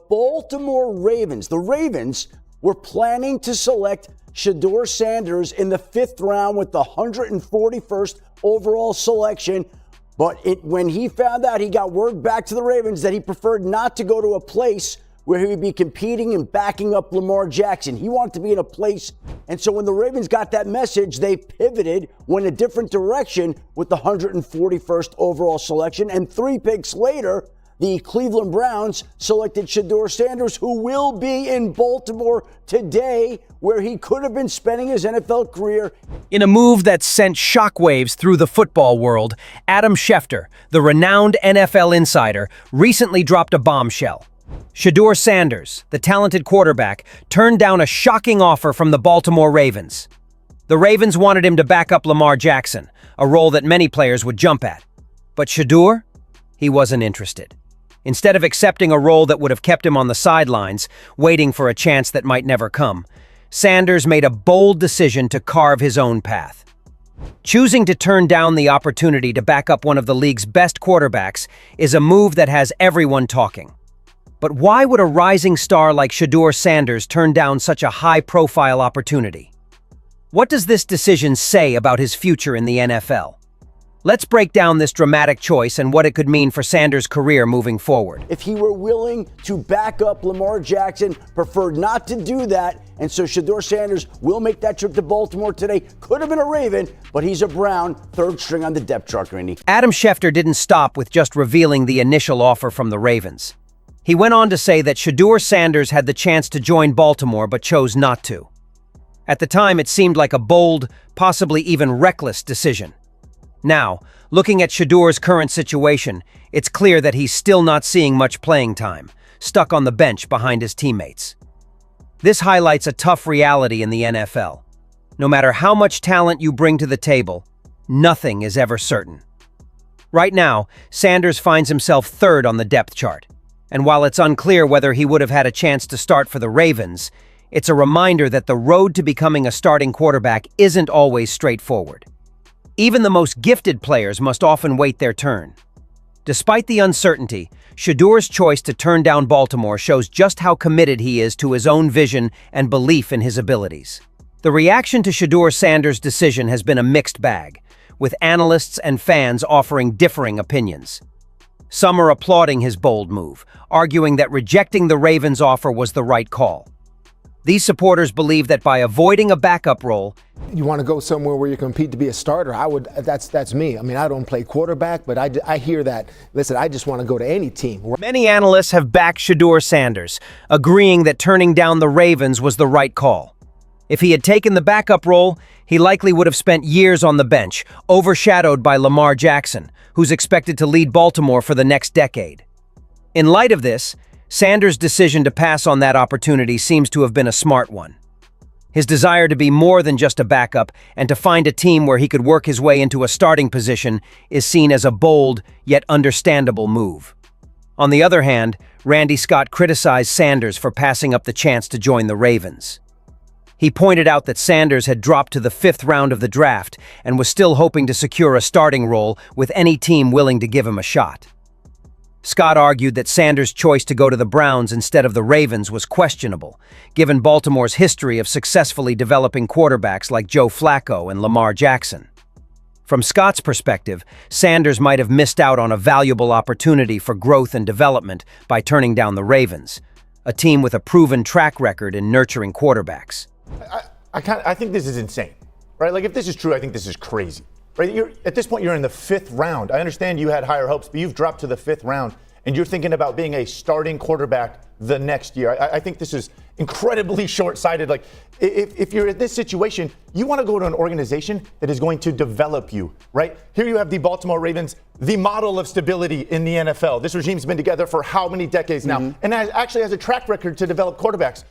Baltimore Ravens, the Ravens were planning to select Shedeur Sanders in the 5th round with the 141st overall selection. But when he found out, he got word back to the Ravens that he preferred not to go to a place where he would be competing and backing up Lamar Jackson. He wanted to be in a place. And so when the Ravens got that message, they pivoted, went a different direction with the 141st overall selection. And 3 picks later, the Cleveland Browns selected Shedeur Sanders, who will be in Baltimore today, where he could have been spending his NFL career. In a move that sent shockwaves through the football world, Adam Schefter, the renowned NFL insider, recently dropped a bombshell. Shedeur Sanders, the talented quarterback, turned down a shocking offer from the Baltimore Ravens. The Ravens wanted him to back up Lamar Jackson, a role that many players would jump at. But Shedeur? He wasn't interested. Instead of accepting a role that would have kept him on the sidelines, waiting for a chance that might never come, Sanders made a bold decision to carve his own path. Choosing to turn down the opportunity to back up one of the league's best quarterbacks is a move that has everyone talking. But why would a rising star like Shedeur Sanders turn down such a high-profile opportunity? What does this decision say about his future in the NFL? Let's break down this dramatic choice and what it could mean for Sanders' career moving forward. If he were willing to back up Lamar Jackson, preferred not to do that, and so Shedeur Sanders will make that trip to Baltimore today. Could have been a Raven, but he's a Brown, 3rd string on the depth chart, Randy. Adam Schefter didn't stop with just revealing the initial offer from the Ravens. He went on to say that Shedeur Sanders had the chance to join Baltimore but chose not to. At the time, it seemed like a bold, possibly even reckless decision. Now, looking at Shedeur's current situation, it's clear that he's still not seeing much playing time, stuck on the bench behind his teammates. This highlights a tough reality in the NFL. No matter how much talent you bring to the table, nothing is ever certain. Right now, Sanders finds himself 3rd on the depth chart. And while it's unclear whether he would have had a chance to start for the Ravens, it's a reminder that the road to becoming a starting quarterback isn't always straightforward. Even the most gifted players must often wait their turn. Despite the uncertainty, Shedeur's choice to turn down Baltimore shows just how committed he is to his own vision and belief in his abilities. The reaction to Shedeur Sanders' decision has been a mixed bag, with analysts and fans offering differing opinions. Some are applauding his bold move, arguing that rejecting the Ravens' offer was the right call. These supporters believe that by avoiding a backup role, you want to go somewhere where you compete to be a starter. That's me. I mean, I don't play quarterback, but I hear that. Listen, I just want to go to any team. Many analysts have backed Shedeur Sanders, agreeing that turning down the Ravens was the right call. If he had taken the backup role, he likely would have spent years on the bench, overshadowed by Lamar Jackson, who's expected to lead Baltimore for the next decade. In light of this, Sanders' decision to pass on that opportunity seems to have been a smart one. His desire to be more than just a backup and to find a team where he could work his way into a starting position is seen as a bold, yet understandable move. On the other hand, Randy Scott criticized Sanders for passing up the chance to join the Ravens. He pointed out that Sanders had dropped to the 5th round of the draft and was still hoping to secure a starting role with any team willing to give him a shot. Scott argued that Sanders' choice to go to the Browns instead of the Ravens was questionable, given Baltimore's history of successfully developing quarterbacks like Joe Flacco and Lamar Jackson. From Scott's perspective, Sanders might have missed out on a valuable opportunity for growth and development by turning down the Ravens, a team with a proven track record in nurturing quarterbacks. I think this is insane, right? Like, if this is true, I think this is crazy, right? At this point, you're in the 5th round. I understand you had higher hopes, but you've dropped to the 5th round, and you're thinking about being a starting quarterback the next year. I think this is incredibly short-sighted. Like, if you're in this situation, you want to go to an organization that is going to develop you, right? Here you have the Baltimore Ravens, the model of stability in the NFL. This regime's been together for how many decades now, and actually has a track record to develop quarterbacks.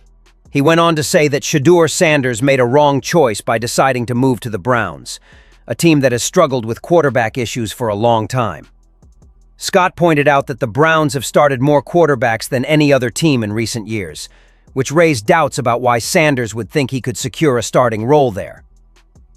He went on to say that Shedeur Sanders made a wrong choice by deciding to move to the Browns, a team that has struggled with quarterback issues for a long time. Scott pointed out that the Browns have started more quarterbacks than any other team in recent years, which raised doubts about why Sanders would think he could secure a starting role there.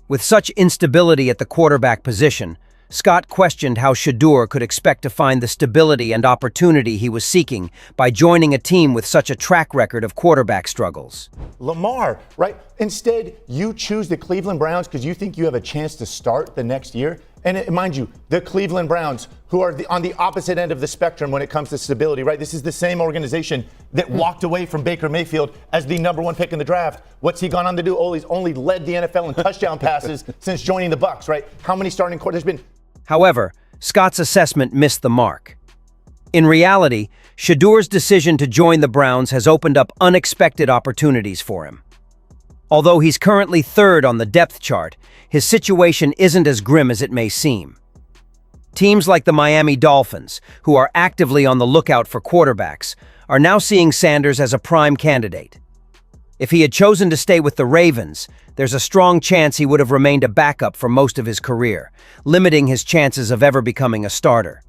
With such instability at the quarterback position, Scott questioned how Shedeur could expect to find the stability and opportunity he was seeking by joining a team with such a track record of quarterback struggles. Lamar, right? Instead, you choose the Cleveland Browns because you think you have a chance to start the next year. And mind you, the Cleveland Browns, who are on the opposite end of the spectrum when it comes to stability, right? This is the same organization that walked away from Baker Mayfield as the number one pick in the draft. What's he gone on to do? Oh, he's only led the NFL in touchdown passes since joining the Bucs, right? How many starting quarterbacks? There's been. However, Scott's assessment missed the mark. In reality, Shedeur's decision to join the Browns has opened up unexpected opportunities for him. Although he's currently third on the depth chart, his situation isn't as grim as it may seem. Teams like the Miami Dolphins, who are actively on the lookout for quarterbacks, are now seeing Sanders as a prime candidate. If he had chosen to stay with the Ravens, there's a strong chance he would have remained a backup for most of his career, limiting his chances of ever becoming a starter.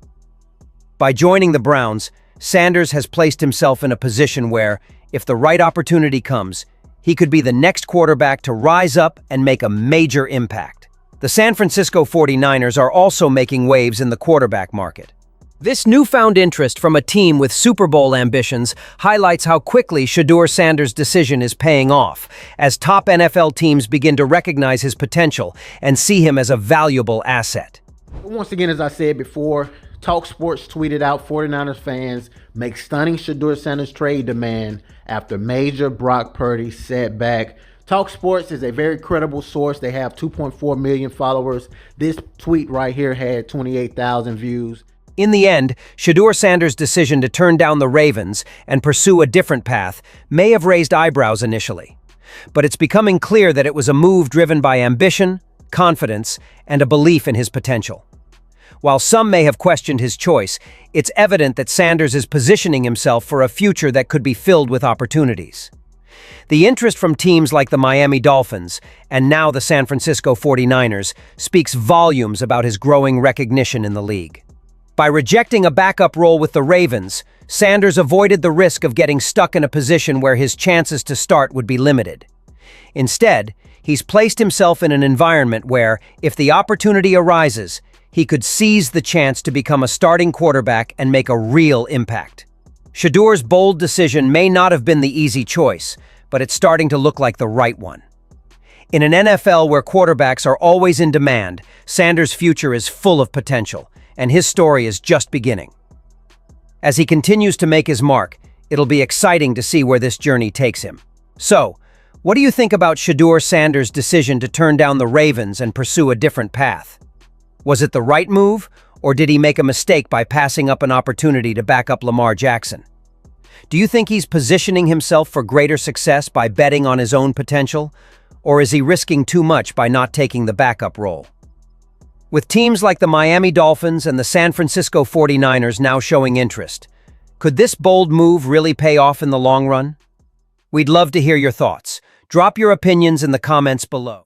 By joining the Browns, Sanders has placed himself in a position where, if the right opportunity comes, he could be the next quarterback to rise up and make a major impact. The San Francisco 49ers are also making waves in the quarterback market. This newfound interest from a team with Super Bowl ambitions highlights how quickly Shedeur Sanders' decision is paying off, as top NFL teams begin to recognize his potential and see him as a valuable asset. Once again, as I said before, TalkSports tweeted out 49ers fans make stunning Shedeur Sanders trade demand after major Brock Purdy setback. TalkSports is a very credible source. They have 2.4 million followers. This tweet right here had 28,000 views. In the end, Shedeur Sanders' decision to turn down the Ravens and pursue a different path may have raised eyebrows initially. But it's becoming clear that it was a move driven by ambition, confidence, and a belief in his potential. While some may have questioned his choice, it's evident that Sanders is positioning himself for a future that could be filled with opportunities. The interest from teams like the Miami Dolphins and now the San Francisco 49ers speaks volumes about his growing recognition in the league. By rejecting a backup role with the Ravens, Sanders avoided the risk of getting stuck in a position where his chances to start would be limited. Instead, he's placed himself in an environment where, if the opportunity arises, he could seize the chance to become a starting quarterback and make a real impact. Shedeur's bold decision may not have been the easy choice, but it's starting to look like the right one. In an NFL where quarterbacks are always in demand, Sanders' future is full of potential, and his story is just beginning. As he continues to make his mark, it'll be exciting to see where this journey takes him. So, what do you think about Shedeur Sanders' decision to turn down the Ravens and pursue a different path? Was it the right move, or did he make a mistake by passing up an opportunity to back up Lamar Jackson? Do you think he's positioning himself for greater success by betting on his own potential, or is he risking too much by not taking the backup role? With teams like the Miami Dolphins and the San Francisco 49ers now showing interest, could this bold move really pay off in the long run? We'd love to hear your thoughts. Drop your opinions in the comments below.